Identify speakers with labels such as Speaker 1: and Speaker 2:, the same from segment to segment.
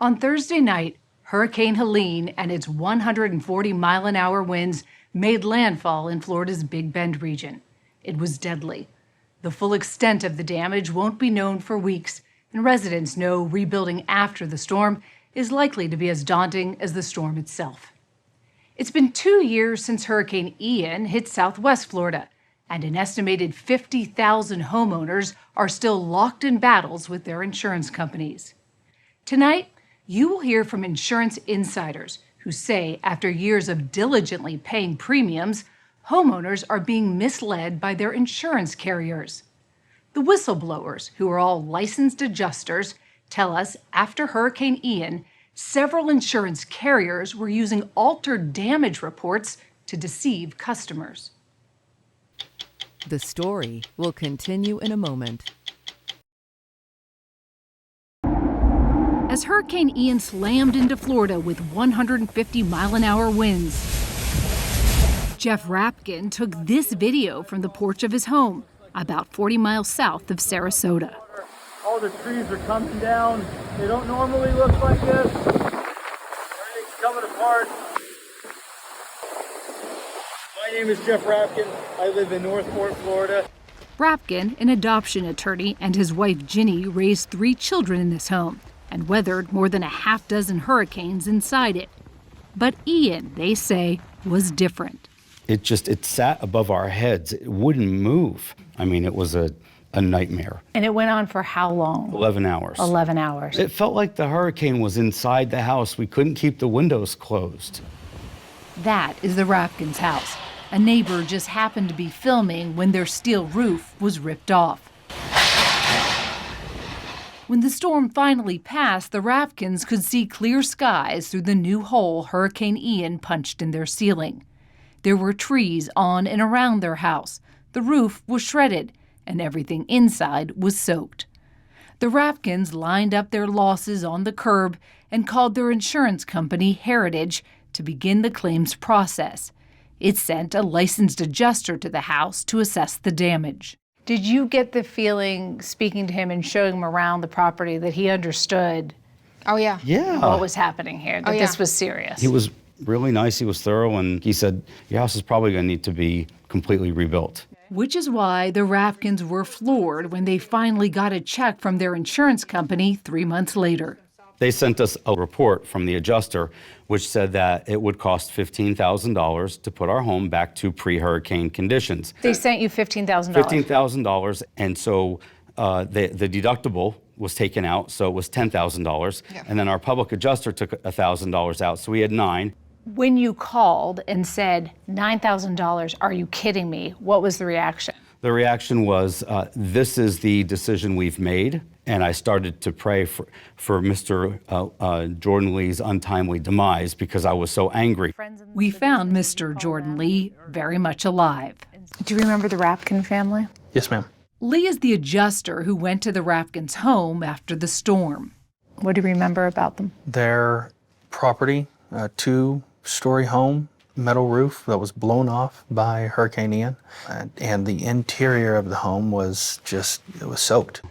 Speaker 1: On Thursday night, Hurricane Helene and its 140-mile-an-hour winds made landfall in Florida's Big Bend region. It was deadly. The full extent of the damage won't be known for weeks, and residents know rebuilding after the storm is likely to be as daunting as the storm itself. It's been 2 years since Hurricane Ian hit southwest Florida, and an estimated 50,000 homeowners are still locked in battles with their insurance companies. Tonight, you will hear from insurance insiders who say after years of diligently paying premiums, homeowners are being misled by their insurance carriers. The Whistleblowers, who are all licensed adjusters, tell us after Hurricane Ian, several insurance carriers were using altered damage reports to deceive customers.
Speaker 2: The story will continue in a moment. As Hurricane Ian slammed into Florida with 150-mile-an-hour winds, Jeff Rapkin took this video from the porch of his home, about 40 miles south of Sarasota.
Speaker 3: All the trees are coming down. They don't normally look like this. Everything's coming apart. My name is Jeff Rapkin. I live in Northport, Florida.
Speaker 2: Rapkin, an adoption attorney, and his wife Ginny raised 3 children in this home and weathered more than a half dozen hurricanes inside it. But Ian, they say, was different.
Speaker 4: It sat above our heads. It wouldn't move. I mean, it was a nightmare.
Speaker 1: And it went on for how long?
Speaker 4: 11 hours.
Speaker 1: 11 hours.
Speaker 4: It felt like the hurricane was inside the house. We couldn't keep the windows closed.
Speaker 2: That is the Rapkins' house. A neighbor just happened to be filming when their steel roof was ripped off. When the storm finally passed, the Rapkins could see clear skies through the new hole Hurricane Ian punched in their ceiling. There were trees on and around their house. The roof was shredded, and everything inside was soaked. The Rapkins lined up their losses on the curb and called their insurance company, Heritage, to begin the claims process. It sent a licensed adjuster to the house to assess the damage.
Speaker 1: Did you get the feeling, speaking to him and showing him around the property, that he understood what was happening here, that this was serious?
Speaker 4: He was really nice. He was thorough, and he said, your house is probably going to need to be completely rebuilt.
Speaker 2: Which is why the Rapkins were floored when they finally got a check from their insurance company 3 months later.
Speaker 4: They sent us a report from the adjuster which said that it would cost $15,000 to put our home back to pre-hurricane conditions.
Speaker 1: They sent you $15,000?
Speaker 4: $15,000, and so the deductible was taken out, so it was $10,000, and then our public adjuster took $1,000 out, so we had $9,000.
Speaker 1: When you called and said, $9,000, are you kidding me? What was the reaction?
Speaker 4: The reaction was, this is the decision we've made, and I started to pray for Mr. Jordan Lee's untimely demise because I was so angry.
Speaker 2: We found Mr. Jordan Lee very much alive.
Speaker 1: Do you remember the Rapkin family?
Speaker 5: Yes, ma'am.
Speaker 2: Lee is the adjuster who went to the Rapkins' home after the storm.
Speaker 1: What do you remember about them?
Speaker 5: Their property, a 2-story home, metal roof that was blown off by Hurricane Ian, and the interior of the home was it was soaked.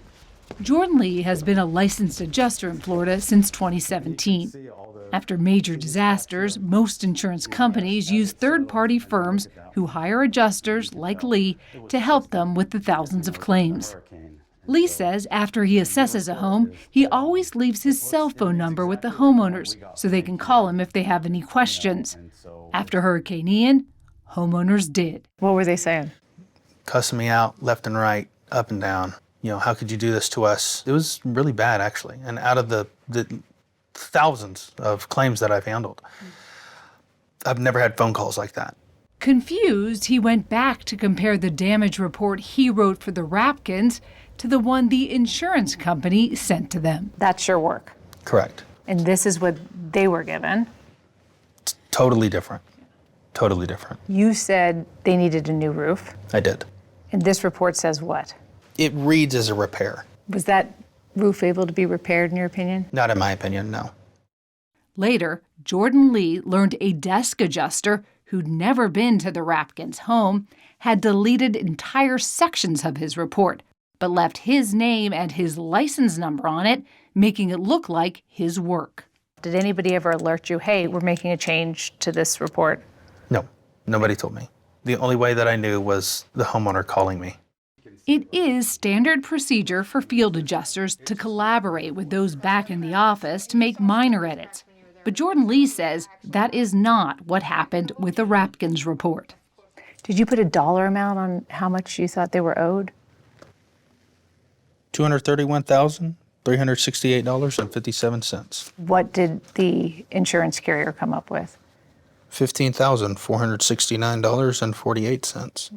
Speaker 2: Jordan Lee has been a licensed adjuster in Florida since 2017. After major disasters, most insurance companies use third-party firms who hire adjusters like Lee to help them with the thousands of claims. Lee says after he assesses a home, he always leaves his cell phone number with the homeowners so they can call him if they have any questions. After Hurricane Ian, homeowners did.
Speaker 1: What were they saying?
Speaker 5: Cussing me out left and right, up and down. You know, how could you do this to us? It was really bad, actually. And out of the thousands of claims that I've handled, I've never had phone calls like that.
Speaker 2: Confused, he went back to compare the damage report he wrote for the Rapkins to the one the insurance company sent to them.
Speaker 1: That's your work.
Speaker 5: Correct.
Speaker 1: And this is what they were given.
Speaker 5: It's totally different. Totally different.
Speaker 1: You said they needed a new roof.
Speaker 5: I did.
Speaker 1: And this report says what?
Speaker 5: It reads as a repair.
Speaker 1: Was that roof able to be repaired, in your opinion?
Speaker 5: Not in my opinion, no.
Speaker 2: Later, Jordan Lee learned a desk adjuster who'd never been to the Rapkins' home had deleted entire sections of his report, but left his name and his license number on it making it look like his work.
Speaker 6: Did anybody ever alert you, hey, we're making a change to this report?
Speaker 5: No, nobody told me. The only way that I knew was the homeowner calling me.
Speaker 2: It is standard procedure for field adjusters to collaborate with those back in the office to make minor edits. But Jordan Lee says that is not what happened with the Rapkins report.
Speaker 6: Did you put a dollar amount on how much you thought they were owed?
Speaker 5: $231,368.57.
Speaker 6: What did the insurance carrier come up with?
Speaker 5: $15,469.48.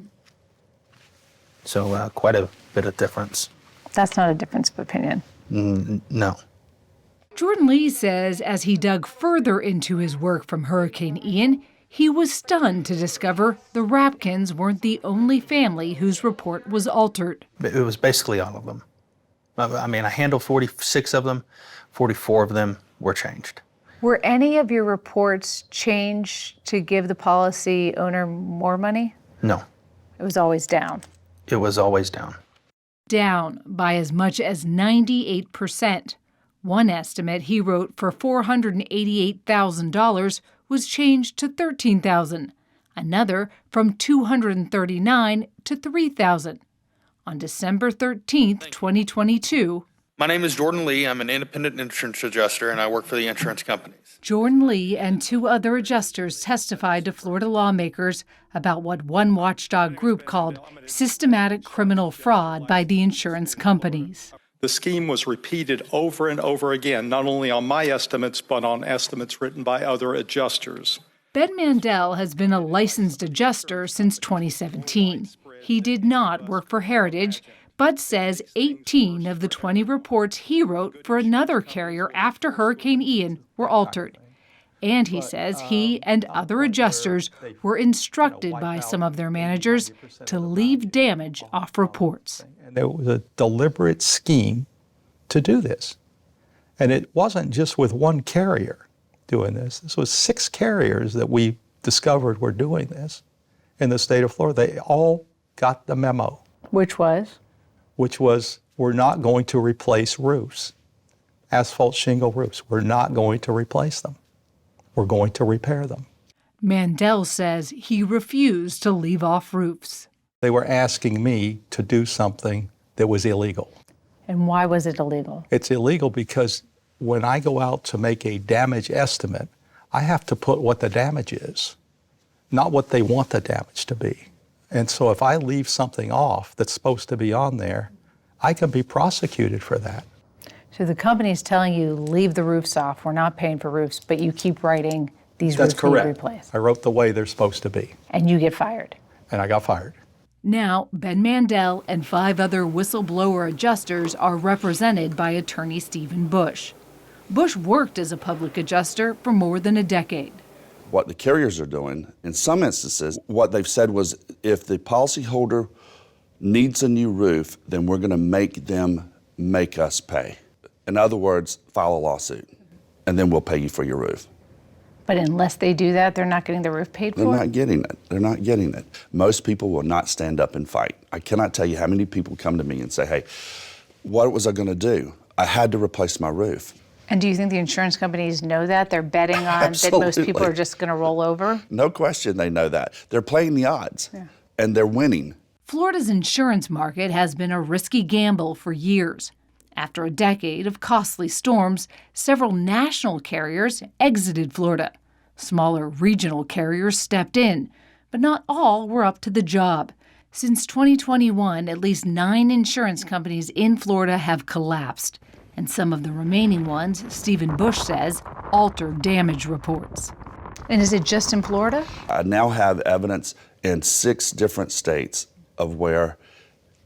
Speaker 5: So quite a bit of difference.
Speaker 6: That's not a difference of opinion.
Speaker 5: No.
Speaker 2: Jordan Lee says as he dug further into his work from Hurricane Ian, he was stunned to discover the Rapkins weren't the only family whose report was altered.
Speaker 5: It was basically all of them. I mean, I handled 46 of them, 44 of them were changed.
Speaker 6: Were any of your reports changed to give the policy owner more money?
Speaker 5: No,
Speaker 6: It was always down.
Speaker 5: it was always down.
Speaker 2: Down by as much as 98%. One estimate he wrote for $488,000 was changed to $13,000. Another from $239,000 to $3,000. On December 13th, 2022,
Speaker 7: My name is Jordan Lee. I'm an independent insurance adjuster, and I work for the insurance companies.
Speaker 2: Jordan Lee and two other adjusters testified to Florida lawmakers about what one watchdog group called systematic criminal fraud by the insurance companies.
Speaker 8: The scheme was repeated over and over again, not only on my estimates, but on estimates written by other adjusters.
Speaker 2: Ben Mandel has been a licensed adjuster since 2017. He did not work for Heritage, but says 18 of the 20 reports he wrote for another carrier after Hurricane Ian were altered. And he says he and other adjusters were instructed by some of their managers to leave damage off reports.
Speaker 9: And there was a deliberate scheme to do this. And it wasn't just with one carrier doing this. This was 6 carriers that we discovered were doing this in the state of Florida. They all got the memo.
Speaker 6: Which was?
Speaker 9: Which was, we're not going to replace roofs, asphalt shingle roofs. We're not going to replace them. We're going to repair them.
Speaker 2: Mandel says he refused to leave off roofs.
Speaker 9: They were asking me to do something that was illegal.
Speaker 6: And why was it illegal?
Speaker 9: It's illegal because when I go out to make a damage estimate, I have to put what the damage is, not what they want the damage to be. And so if I leave something off that's supposed to be on there, I can be prosecuted for that.
Speaker 6: So the company's telling you, leave the roofs off, we're not paying for roofs, but you keep writing these
Speaker 9: That's
Speaker 6: roofs need
Speaker 9: correct.
Speaker 6: replaced.
Speaker 9: I wrote the way they're supposed to be,
Speaker 6: And you get fired.
Speaker 9: and I got fired.
Speaker 2: Now, Ben Mandel and 5 other whistleblower adjusters are represented by attorney Stephen Bush. Bush worked as a public adjuster for more than a decade.
Speaker 10: What the carriers are doing, in some instances, what they've said was if the policyholder needs a new roof, then we're going to make them make us pay. In other words, file a lawsuit, and then we'll pay you for your roof.
Speaker 6: But unless they do that, they're not getting the roof paid
Speaker 10: They're
Speaker 6: for?
Speaker 10: not getting it. They're not getting it. Most people will not stand up and fight. I cannot tell you how many people come to me and say, hey, what was I going to do? I had to replace my roof.
Speaker 6: And do you think the insurance companies know that? They're betting on that most people
Speaker 10: Absolutely.
Speaker 6: are just going to roll over?
Speaker 10: No question they know that. They're playing the odds, and they're winning.
Speaker 2: Florida's insurance market has been a risky gamble for years. After a decade of costly storms, several national carriers exited Florida. Smaller regional carriers stepped in, but not all were up to the job. Since 2021, at least 9 insurance companies in Florida have collapsed, and some of the remaining ones, Stephen Bush says, altered damage reports.
Speaker 6: And is it just in Florida?
Speaker 10: I now have evidence in 6 different states of where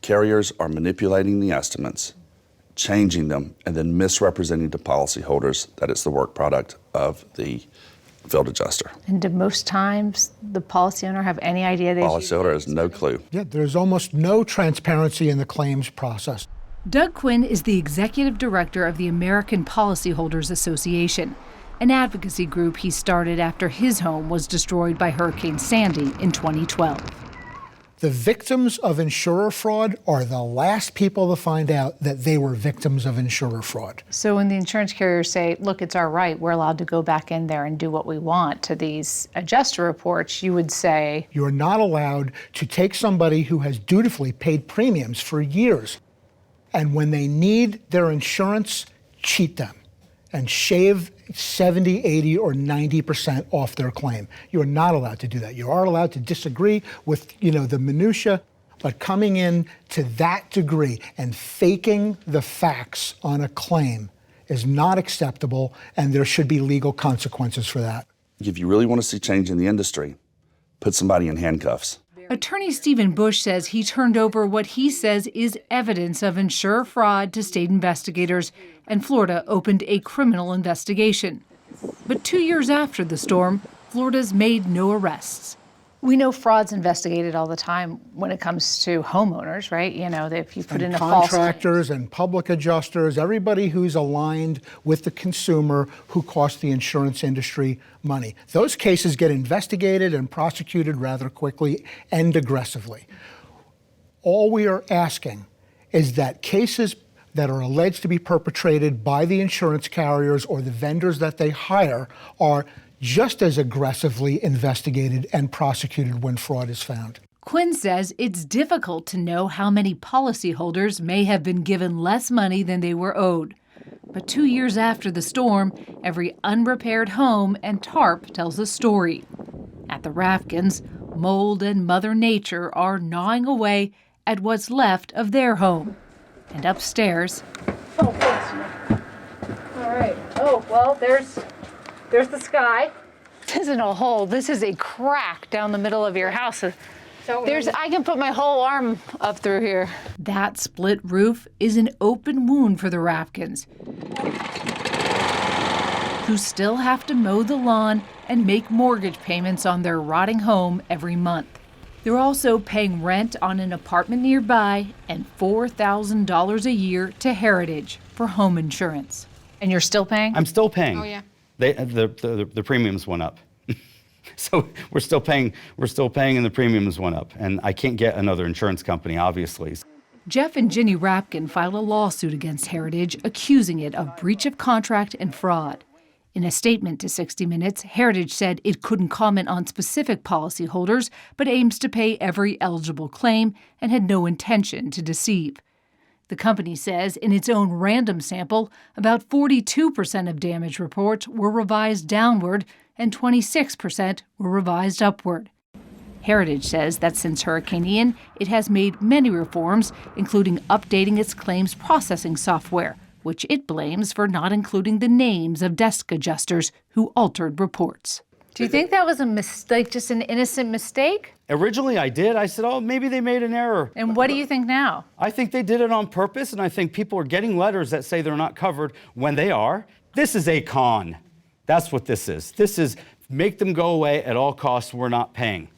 Speaker 10: carriers are manipulating the estimates, changing them, and then misrepresenting to policyholders that it's the work product of the field adjuster.
Speaker 6: And do most times the policy owner have any idea they
Speaker 10: Policyholder has no clue.
Speaker 11: Yeah, there's almost no transparency in the claims process.
Speaker 2: Doug Quinn is the executive director of the American Policyholders Association, an advocacy group he started after his home was destroyed by Hurricane Sandy in 2012.
Speaker 11: The victims of insurer fraud are the last people to find out that they were victims of insurer fraud.
Speaker 6: So when the insurance carriers say, look, it's our right, we're allowed to go back in there and do what we want to these adjuster reports, you would say,
Speaker 11: You're not allowed to take somebody who has dutifully paid premiums for years, and when they need their insurance, cheat them and shave 70, 80, or 90% off their claim. You're not allowed to do that. You are allowed to disagree with, the minutia, but coming in to that degree and faking the facts on a claim is not acceptable, and there should be legal consequences for that.
Speaker 10: If you really want to see change in the industry, put somebody in handcuffs.
Speaker 2: Attorney Stephen Bush says he turned over what he says is evidence of insurer fraud to state investigators, and Florida opened a criminal investigation. But 2 years after the storm, Florida's made no arrests.
Speaker 6: we know fraud's investigated all the time when it comes to homeowners, right? If you put in a false claim.
Speaker 11: Contractors and public adjusters, everybody who's aligned with the consumer who costs the insurance industry money. Those cases get investigated and prosecuted rather quickly and aggressively. All we are asking is that cases that are alleged to be perpetrated by the insurance carriers or the vendors that they hire are just as aggressively investigated and prosecuted when fraud is found.
Speaker 2: Quinn says it's difficult to know how many policyholders may have been given less money than they were owed. But 2 years after the storm, every unrepaired home and tarp tells a story. At the Rafkins, mold and Mother Nature are gnawing away at what's left of their home. And upstairs...
Speaker 6: Oh, thanks. All right. Oh, well, there's the sky. This isn't a hole. This is a crack down the middle of your house. I can put my whole arm up through here.
Speaker 2: That split roof is an open wound for the Rafkins, who still have to mow the lawn and make mortgage payments on their rotting home every month. They're also paying rent on an apartment nearby and $4,000 a year to Heritage for home insurance.
Speaker 6: And you're still paying?
Speaker 4: I'm still paying.
Speaker 6: Oh, yeah.
Speaker 4: The premiums went up. So we're still paying and the premiums went up. And I can't get another insurance company, obviously.
Speaker 2: Jeff and Ginny Rapkin filed a lawsuit against Heritage, accusing it of breach of contract and fraud. In a statement to 60 Minutes, Heritage said it couldn't comment on specific policyholders, but aims to pay every eligible claim and had no intention to deceive. The company says in its own random sample, about 42% of damage reports were revised downward and 26% were revised upward. Heritage says that since Hurricane Ian, it has made many reforms, including updating its claims processing software, which it blames for not including the names of desk adjusters who altered reports.
Speaker 6: Do you think that was a mistake, just an innocent mistake?
Speaker 4: Originally I did. I said, oh, maybe they made an error.
Speaker 6: And what do you think now?
Speaker 4: I think they did it on purpose, and I think people are getting letters that say they're not covered when they are. This is a con. That's what this is. This is make them go away at all costs. We're not paying.